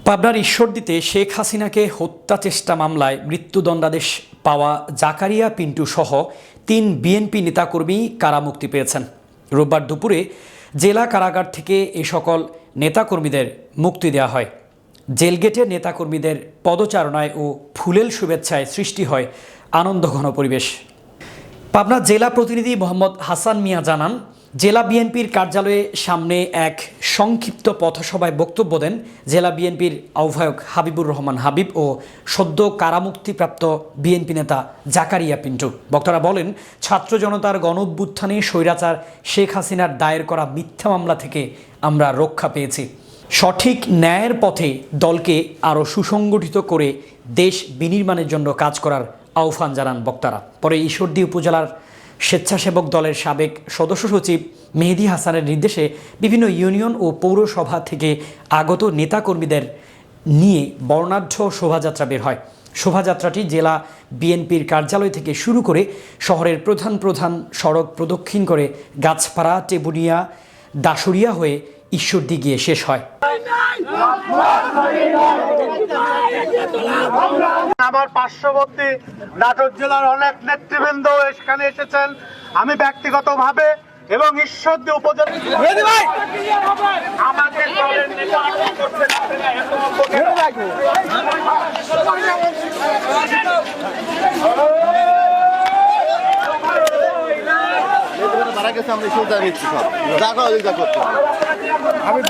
পাবনার ঈশ্বরদীতে শেখ হাসিনাকে হত্যা চেষ্টা মামলায় মৃত্যুদণ্ডাদেশ পাওয়া জাকারিয়া পিন্টু সহ 3 বিএনপি নেতাকর্মী কারামুক্তি পেয়েছেন। রোববার দুপুরে জেলা কারাগার থেকে এ সকল নেতাকর্মীদের মুক্তি দেওয়া হয়। জেলগেটে নেতাকর্মীদের পদচারণায় ও ফুলেল শুভেচ্ছায় সৃষ্টি হয় আনন্দঘন পরিবেশ। পাবনা জেলা প্রতিনিধি মোহাম্মদ হাসান মিয়া জানান, জেলা বিএনপির কার্যালয়ে সামনে এক সংক্ষিপ্ত পথসভায় বক্তব্য দেন জেলা বিএনপির আহ্বায়ক হাবিবুর রহমান হাবিব ও সদ্য কারামুক্তিপ্রাপ্ত বিএনপি নেতা জাকারিয়া পিন্টু। বক্তারা বলেন, ছাত্র জনতার গণঅভ্যুত্থানে স্বৈরাচার শেখ হাসিনার দায়ের করা মিথ্যা মামলা থেকে আমরা রক্ষা পেয়েছি। সঠিক ন্যায়ের পথে দলকে আরও সুসংগঠিত করে দেশ বিনির্মাণের জন্য কাজ করার আহ্বান জানান বক্তারা। পরে ঈশ্বরদী উপজেলার স্বেচ্ছাসেবক দলের সাবেক সদস্য সচিব মেহেদী হাসানের নির্দেশে বিভিন্ন ইউনিয়ন ও পৌরসভা থেকে আগত নেতাকর্মীদের নিয়ে বর্ণাঢ্য শোভাযাত্রা বের হয়। শোভাযাত্রাটি জেলা বিএনপির কার্যালয় থেকে শুরু করে শহরের প্রধান সড়ক প্রদক্ষিণ করে গাছপাড়া, টেবুনিয়া, দাসুরিয়া হয়ে ঈশ্বরদী গিয়ে শেষ হয়। আমার পার্শ্ববর্তী নাটোর জেলার অনেক নেতৃবৃন্দ এখানে এসেছেন। আমি ব্যক্তিগতভাবে এবং ঈশ্বরদী উপজেলা আমাদের দলের নেতা মারা গেছে, আমরা সুবিধা নিচ্ছি সব যা করতে আমি